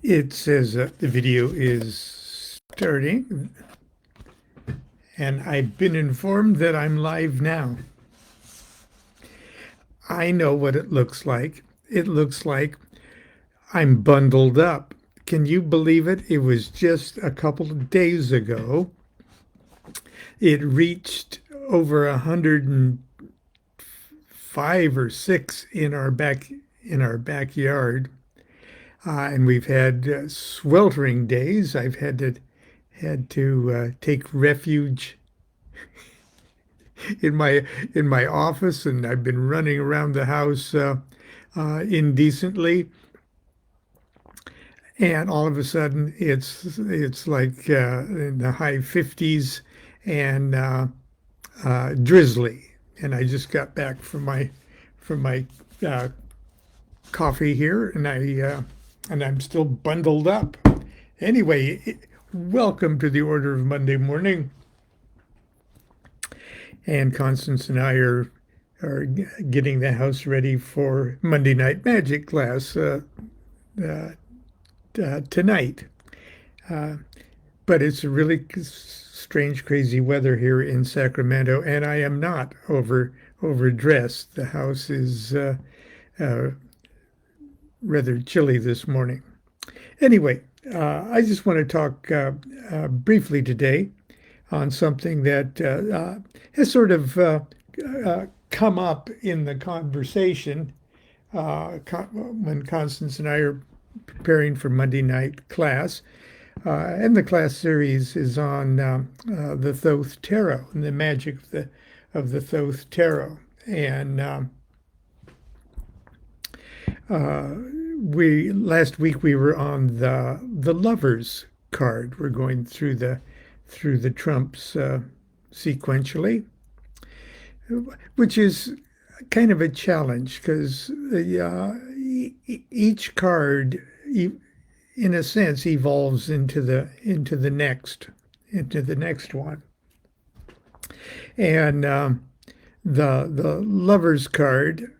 It says the video is starting, and I've been informed that I'm live now. I know what it looks like. It looks like I'm bundled up. Can you believe it? It was just a couple of days ago. It reached over 105 or 6 in our backyard. And we've had sweltering days. I've had to take refuge in my office, and I've been running around the house indecently. And all of a sudden, it's like in the high 50s and drizzly. And I just got back from my uh, coffee here, and I'm still bundled up. Anyway, welcome to the Order of Monday Morning. And Constance and I are getting the house ready for Monday night magic class uh, tonight. But it's really strange, crazy weather here in Sacramento, and I am not overdressed. The house is rather chilly this morning. Anyway, I just want to talk briefly today on something that has sort of come up in the conversation when Constance and I are preparing for Monday night class. And the class series is on the Thoth Tarot and the magic of the Thoth Tarot. And we last week we were on the Lovers card. We're going through the trumps sequentially, which is kind of a challenge because each card, in a sense, evolves into the next one. And the Lovers card,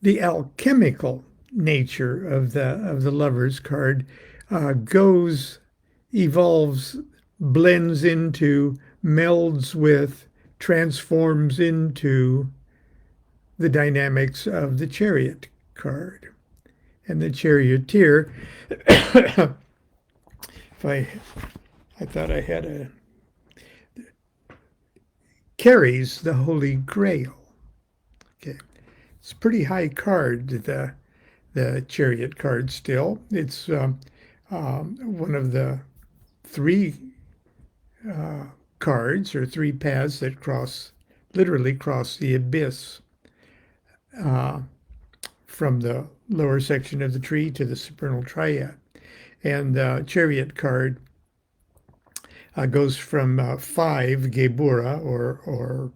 the alchemical nature of the Lovers card evolves, blends into, melds with, transforms into the dynamics of the chariot card. And the charioteer, if I thought I had carries the Holy Grail. Okay, it's a pretty high card, the chariot card still. It's one of the three cards or three paths that literally cross the abyss from the lower section of the tree to the supernal triad. And the chariot card goes from 5 Gebura or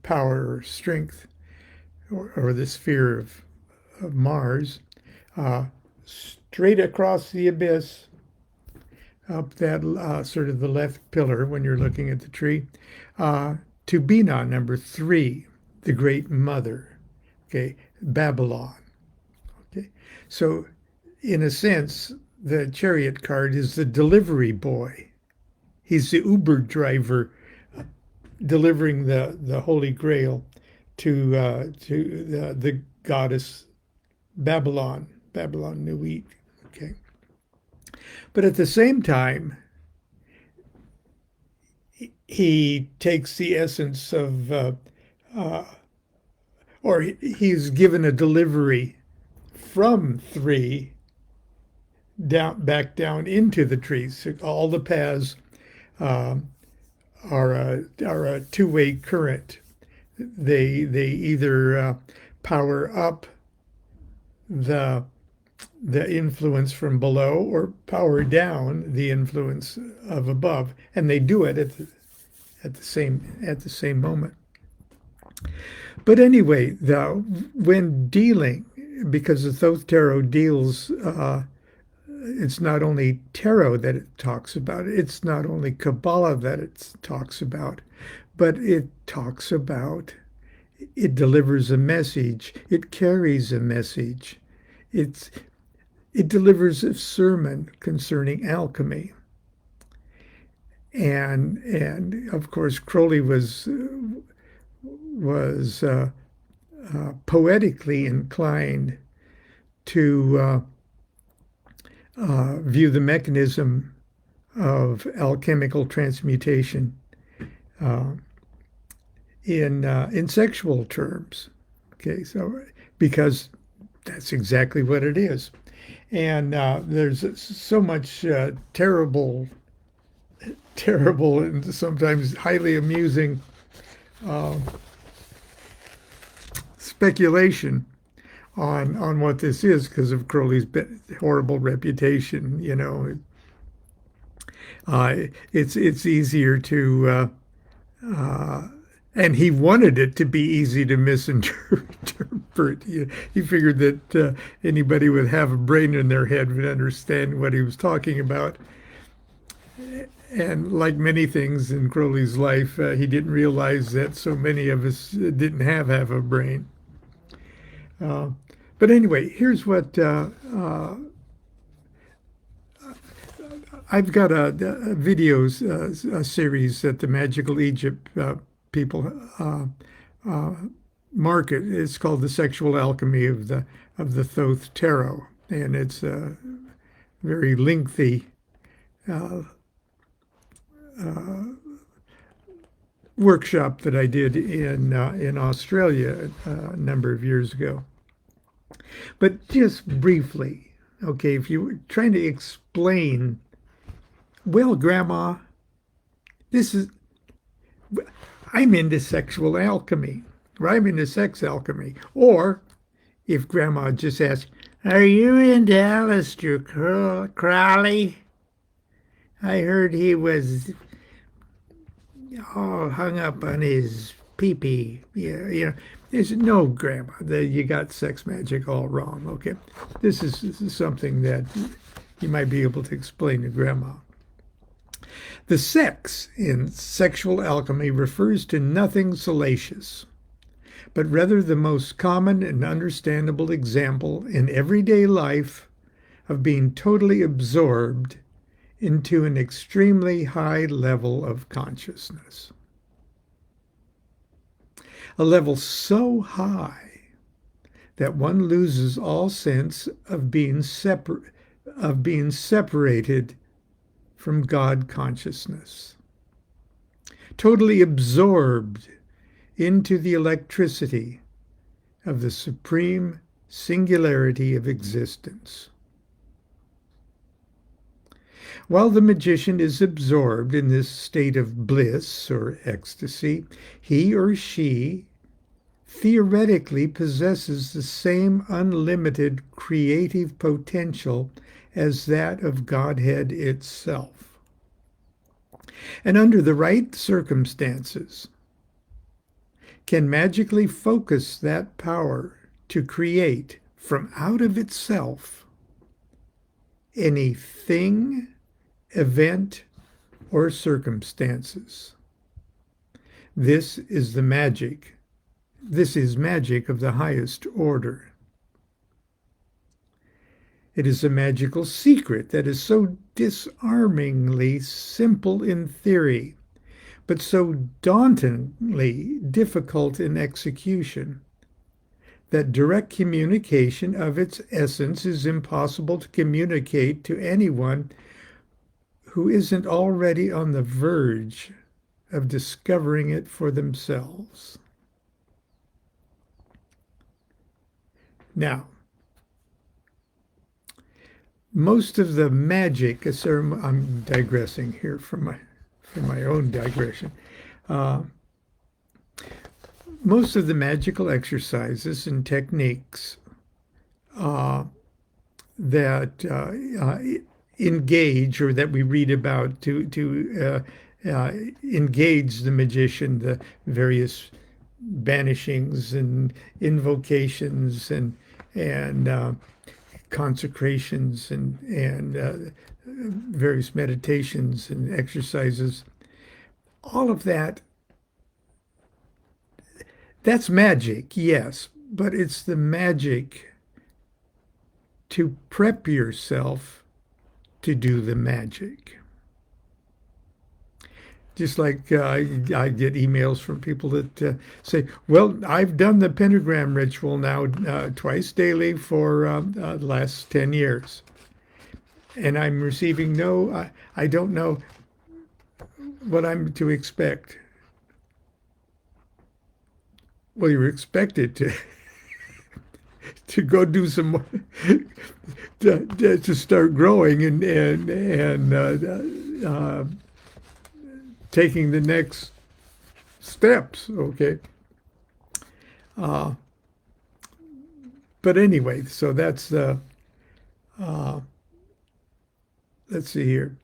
power or strength or the sphere of Mars, straight across the abyss, up that sort of the left pillar when you're looking at the tree, to Binah, number 3, the Great Mother, okay, Babylon. Okay, so in a sense, the chariot card is the delivery boy. He's the Uber driver delivering the Holy Grail to the goddess Babylon Nuit. Okay, but at the same time, he takes the essence of, or he's given a delivery from 3 back down into the trees. So all the paths are a two-way current. They either power up the influence from below or power down the influence of above, and they do it at the same moment. But anyway, when dealing, because the Thoth Tarot deals, it's not only tarot that it talks about, it's not only Kabbalah that it talks about, but it talks about it delivers a message. It carries a message. It's it delivers a sermon concerning alchemy. And of course Crowley was poetically inclined to view the mechanism of alchemical transmutation uh, in sexual terms. Okay, so because that's exactly what it is, and there's so much terrible, and sometimes highly amusing uh, speculation on what this is because of Crowley's horrible reputation. Uh, it's easier to uh, and he wanted it to be easy to misinterpret. He figured that anybody with half a brain in their head would understand what he was talking about. And like many things in Crowley's life, he didn't realize that so many of us didn't have half a brain. Uh, but anyway, here's what I've got a videos a series that the Magical Egypt people uh, market. It's called The Sexual Alchemy of the Thoth Tarot, and it's a very lengthy uh, uh, workshop that I did in Australia a number of years ago. But just briefly, okay, if you were trying to explain, well, Grandma, this is I'm into sexual alchemy, or I'm into sex alchemy. Or if Grandma just asked, "Are you into Aleister Crowley? I heard he was all hung up on his pee-pee." Yeah, there's no, Grandma. You got sex magic all wrong. Okay, this is something that you might be able to explain to Grandma. The sex in sexual alchemy refers to nothing salacious, but rather the most common and understandable example in everyday life of being totally absorbed into an extremely high level of consciousness. A level so high that one loses all sense of being separated from God consciousness, totally absorbed into the electricity of the supreme singularity of existence. While the magician is absorbed in this state of bliss or ecstasy, he or she theoretically possesses the same unlimited creative potential as that of Godhead itself. And under the right circumstances, can magically focus that power to create from out of itself any thing, event, or circumstances. This is magic of the highest order. It is a magical secret that is so disarmingly simple in theory, but so dauntingly difficult in execution, that direct communication of its essence is impossible to communicate to anyone who isn't already on the verge of discovering it for themselves. Now, most of the magic, I'm digressing here from my own digression. Most of the magical exercises and techniques that engage, or that we read about to engage the magician, the various banishings and invocations and consecrations and various meditations and exercises, all of that That's magic, yes, but it's the magic to prep yourself to do the magic. Just like I get emails from people that say, well, I've done the pentagram ritual now twice daily for the last 10 years. And I'm receiving I don't know what I'm to expect. Well, you're expected to go do some more, to start growing and taking the next steps. Okay. Uh, but anyway, so that's uh, let's see here.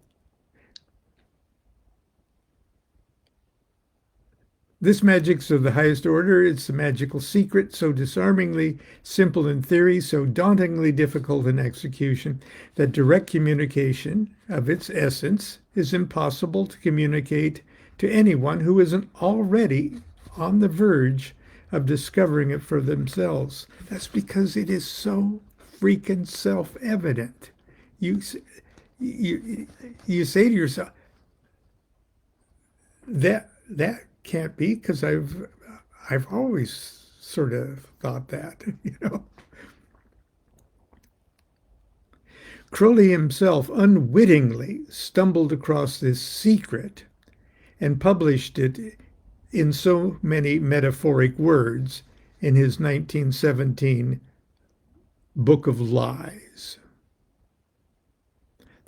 This magic's of the highest order. It's a magical secret, so disarmingly simple in theory, so dauntingly difficult in execution, that direct communication of its essence is impossible to communicate to anyone who isn't already on the verge of discovering it for themselves. That's because it is so freaking self-evident. You, you, you say to yourself, that can't be because I've always sort of thought that, you know. Crowley himself unwittingly stumbled across this secret and published it in so many metaphoric words in his 1917 Book of Lies.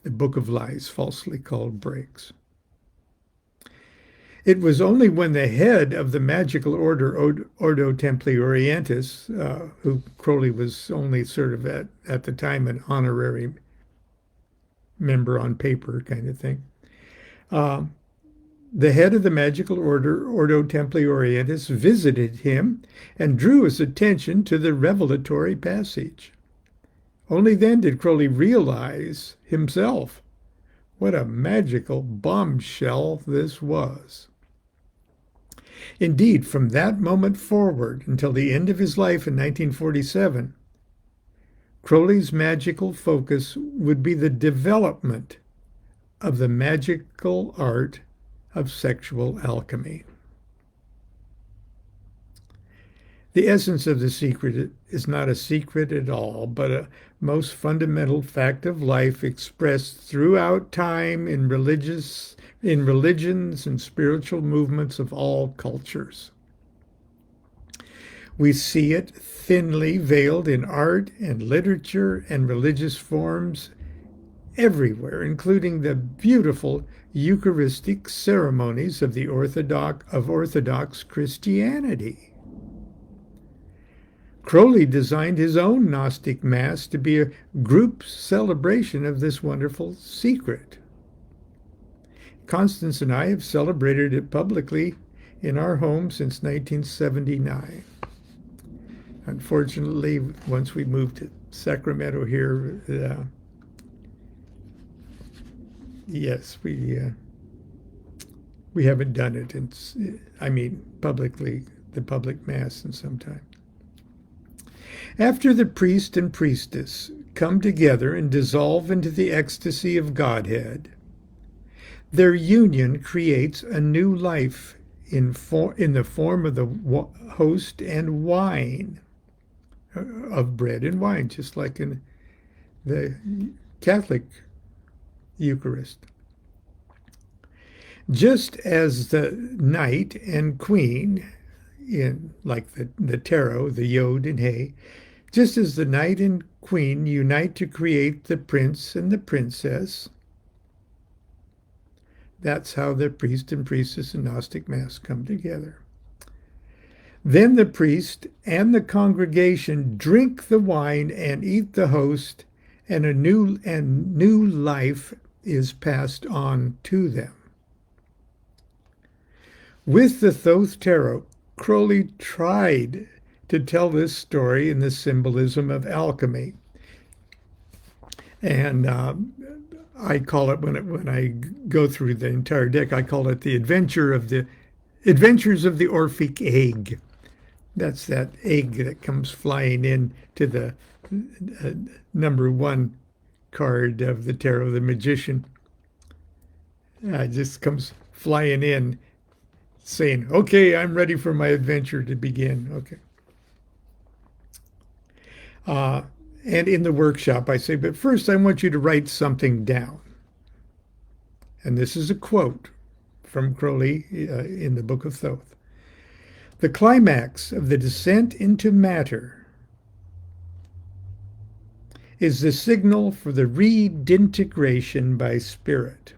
The Book of Lies, falsely called Breaks. It was only when the head of the magical order, Ordo Templi Orientis, who Crowley was only sort of at the time an honorary member on paper kind of thing, the head of the magical order, Ordo Templi Orientis, visited him and drew his attention to the revelatory passage. Only then did Crowley realize himself what a magical bombshell this was. Indeed, from that moment forward until the end of his life in 1947, Crowley's magical focus would be the development of the magical art of sexual alchemy. The essence of the secret is not a secret at all, but a most fundamental fact of life expressed throughout time in religions and spiritual movements of all cultures. We see it thinly veiled in art and literature and religious forms everywhere, including the beautiful Eucharistic ceremonies of Orthodox Christianity. Crowley designed his own Gnostic Mass to be a group celebration of this wonderful secret. Constance and I have celebrated it publicly in our home since 1979. Unfortunately, once we moved to Sacramento here, yes, we haven't done it. Publicly, the public Mass in some time. After the priest and priestess come together and dissolve into the ecstasy of Godhead, their union creates a new life in the form of the host and wine, of bread and wine, just like in the Catholic Eucharist. Just as the knight and queen, in like the tarot, the yod and hey, just as the knight and queen unite to create the prince and the princess, that's how the priest and priestess in Gnostic Mass come together. Then the priest and the congregation drink the wine and eat the host, and a new life is passed on to them. With the Thoth Tarot, Crowley tried to tell this story in the symbolism of alchemy. And I call it, when I go through the entire deck, I call it the Adventures of the Orphic Egg. That's that egg that comes flying in to the uh, number one card of the tarot, the magician. Just comes flying in saying, okay, I'm ready for my adventure to begin. Okay. Uh, and in the workshop, I say, but first I want you to write something down. And this is a quote from Crowley in the Book of Thoth. The climax of the descent into matter is the signal for the redintegration by spirit.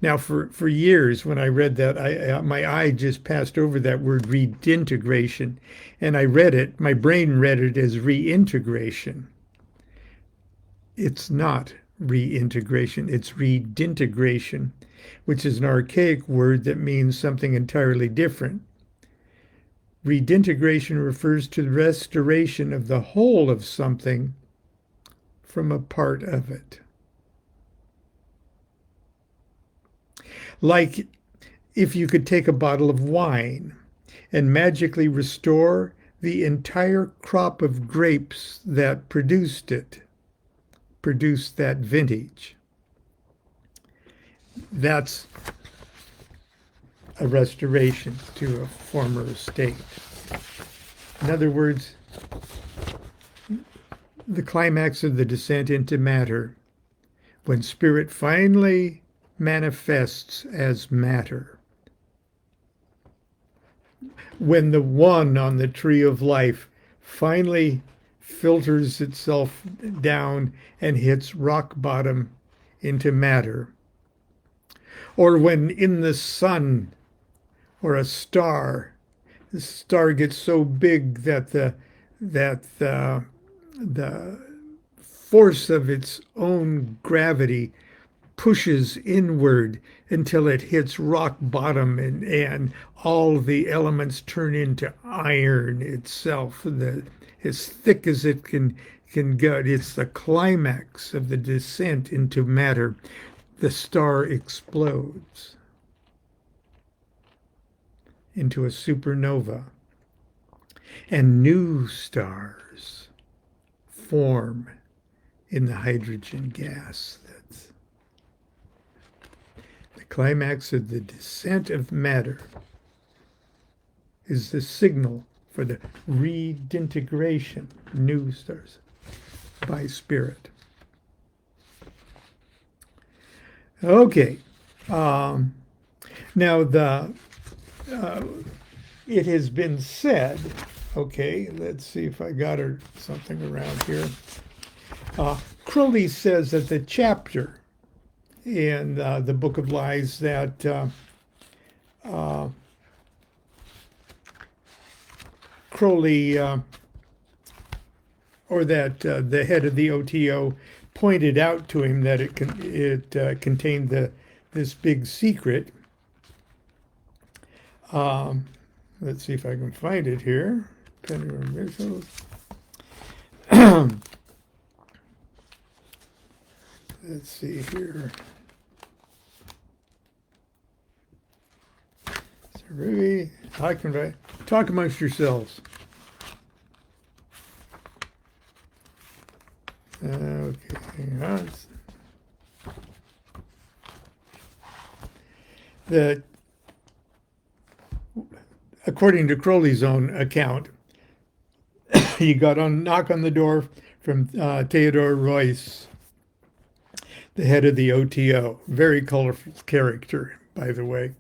Now, for years, when I read that, my eye just passed over that word redintegration, and I read it, my brain read it as reintegration. It's not reintegration, it's redintegration, which is an archaic word that means something entirely different. Redintegration refers to the restoration of the whole of something from a part of it. Like if you could take a bottle of wine and magically restore the entire crop of grapes that produced that vintage. That's a restoration to a former state. In other words, the climax of the descent into matter, when spirit finally manifests as matter. When the one on the tree of life finally filters itself down and hits rock bottom into matter. Or when in the sun or a star, the star gets so big that the force of its own gravity pushes inward until it hits rock bottom and all the elements turn into iron itself, as thick as it can get. It's the climax of the descent into matter. The star explodes into a supernova, and new stars form in the hydrogen gas. That's the climax of the descent of matter, is the signal for the redintegration, new stars, by spirit. Okay. Now it has been said, okay, let's see if I got something around here. Crowley says that the chapter in the Book of Lies that Crowley, or that the head of the OTO pointed out to him that it contained this big secret. Let's see if I can find it here. Pendulum missiles. Let's see here. So Ruby, I can talk amongst yourselves. Okay. According to Crowley's own account, he got a knock on the door from Theodore Royce, the head of the OTO. Very colorful character, by the way.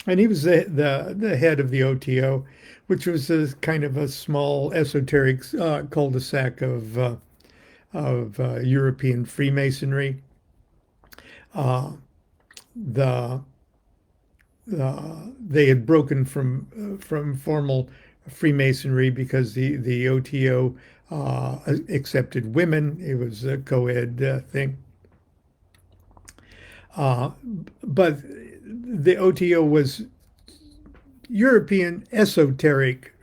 And he was the head of the OTO, which was a kind of a small esoteric cul-de-sac of European Freemasonry. They had broken from formal Freemasonry because the OTO accepted women. It was a co-ed thing. But the OTO was European esoteric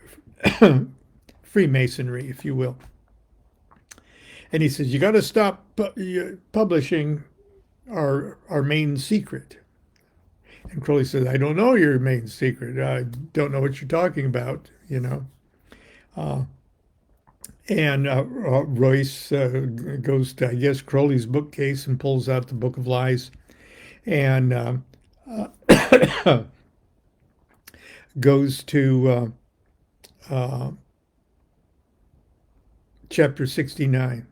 Freemasonry, if you will. And he says, you got to stop publishing our main secret. And Crowley says, I don't know your main secret. I don't know what you're talking about, you know. Uh, and Royce goes to, I guess, Crowley's bookcase and pulls out the Book of Lies and goes to chapter 69.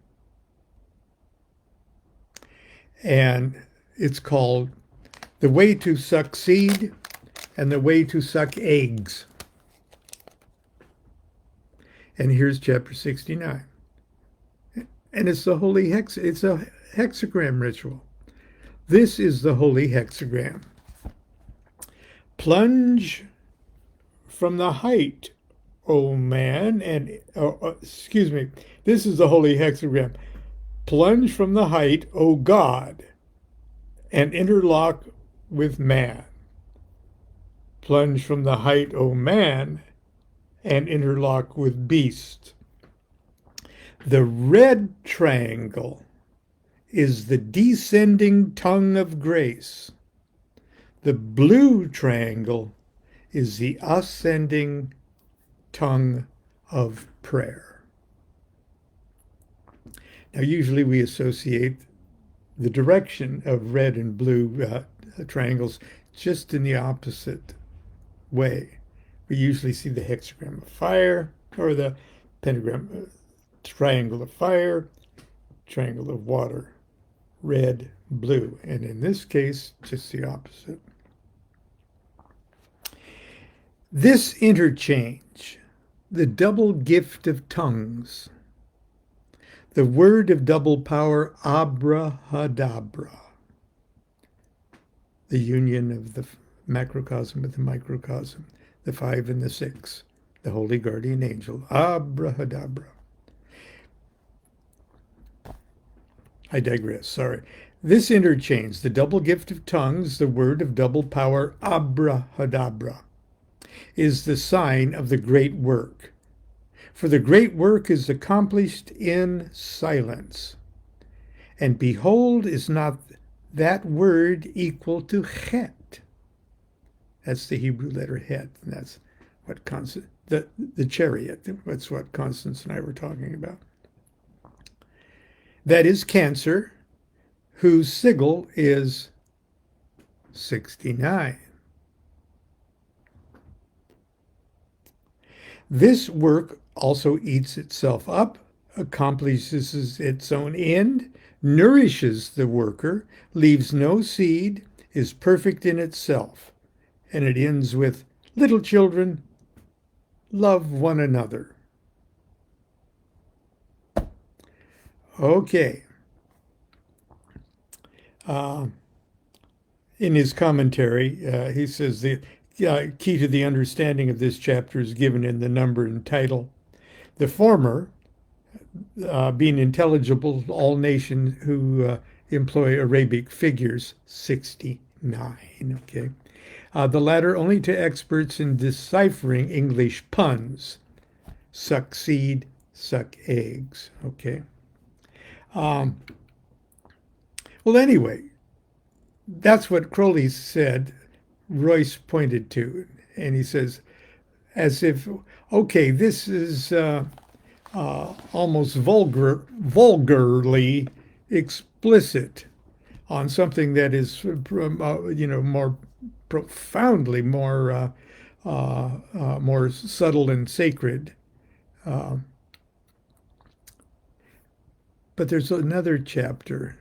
And it's called The Way to Succeed and the Way to Suck Eggs. And here's chapter 69. And it's the holy it's a hexagram ritual. This is the holy hexagram. Plunge from the height, O man, and excuse me, this is the holy hexagram. Plunge from the height, O God, and interlock with man. Plunge from the height, O man, and interlock with beast. The red triangle is the descending tongue of grace. The blue triangle is the ascending tongue of prayer. Now, usually we associate the direction of red and blue triangles just in the opposite way. We usually see the hexagram of fire or the pentagram, triangle of fire, triangle of water, red, blue, and in this case, just the opposite. This interchange, the double gift of tongues, the word of double power, abrahadabra, the union of the macrocosm with the microcosm, the 5 and the 6, the holy guardian angel, abrahadabra. I digress, sorry. This interchange, the double gift of tongues, the word of double power, abrahadabra, is the sign of the great work. For the great work is accomplished in silence. And behold, is not that word equal to het? That's the Hebrew letter het. And that's what the chariot. That's what Constance and I were talking about. That is Cancer, whose sigil is 69. This work also eats itself up, accomplishes its own end, nourishes the worker, leaves no seed, is perfect in itself. And it ends with, little children, love one another. Okay. In his commentary, he says the key to the understanding of this chapter is given in the number and title. The former, being intelligible to all nations who employ Arabic figures, 69, okay. The latter only to experts in deciphering English puns, succeed, suck eggs, okay. Well, anyway, that's what Crowley said, Royce pointed to, and he says, as if, okay, this is almost vulgarly explicit on something that is, more profoundly more subtle and sacred. But there's another chapter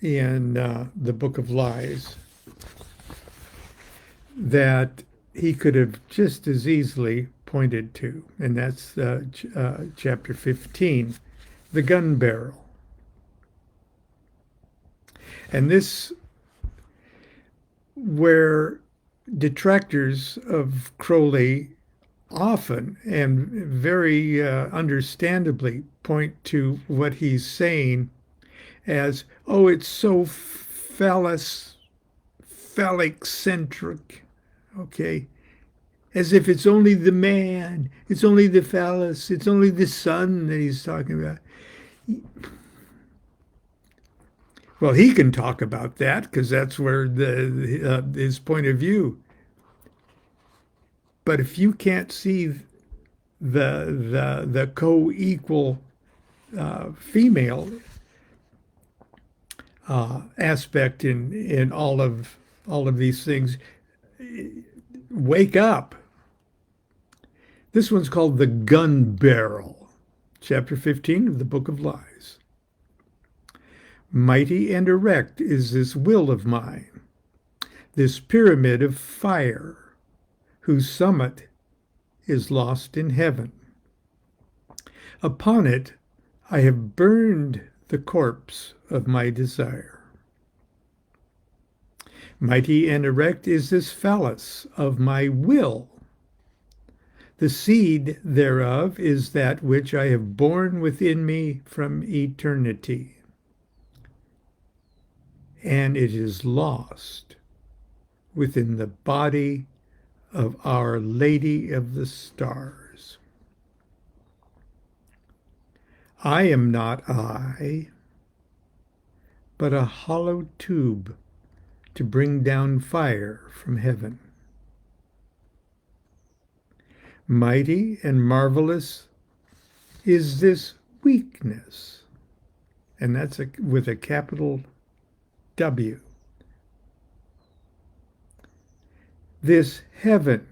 in the Book of Lies that he could have just as easily pointed to, and that's chapter 15, the gun barrel. And this, where detractors of Crowley often and very understandably point to what he's saying as, oh, it's so phallic-centric, okay? As if it's only the man, it's only the phallus, it's only the son that he's talking about. Well, he can talk about that because that's where his point of view. But if you can't see the co-equal female aspect in all of these things, wake up. This one's called the gun barrel, chapter 15 of the Book of Lies. Mighty and erect is this will of mine, this pyramid of fire, whose summit is lost in heaven. Upon it I have burned the corpse of my desire. Mighty and erect is this phallus of my will. The seed thereof is that which I have borne within me from eternity. And it is lost within the body of Our Lady of the Stars. I am not I, but a hollow tube to bring down fire from heaven. Mighty and marvelous is this weakness, and that's with a capital W. This heaven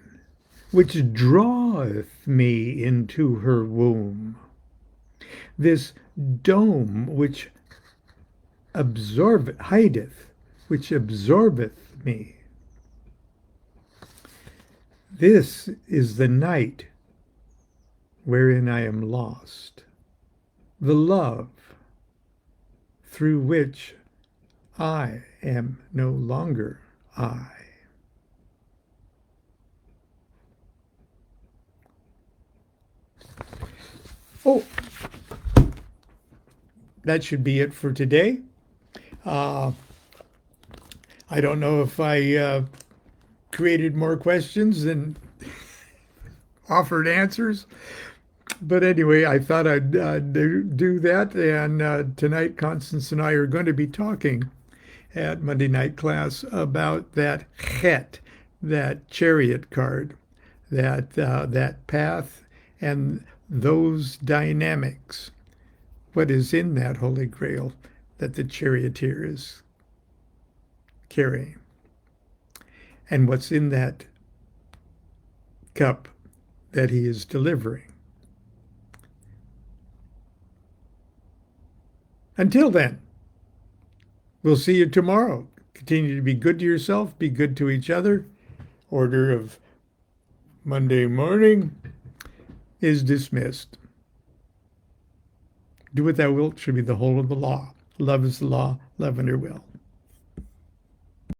which draweth me into her womb, this dome which hideth, which absorbeth me. This is the night wherein I am lost, the love through which I am no longer I. Oh, that should be it for today. I don't know if I created more questions than offered answers. But anyway, I thought I'd do that. And tonight, Constance and I are going to be talking at Monday night class about that chet, that chariot card, that path, and those dynamics. What is in that Holy Grail that the charioteer is carrying? And what's in that cup that he is delivering? Until then, we'll see you tomorrow. Continue to be good to yourself, be good to each other. Order of Monday morning is dismissed. Do what thou wilt should be the whole of the law. Love is the law, love under will.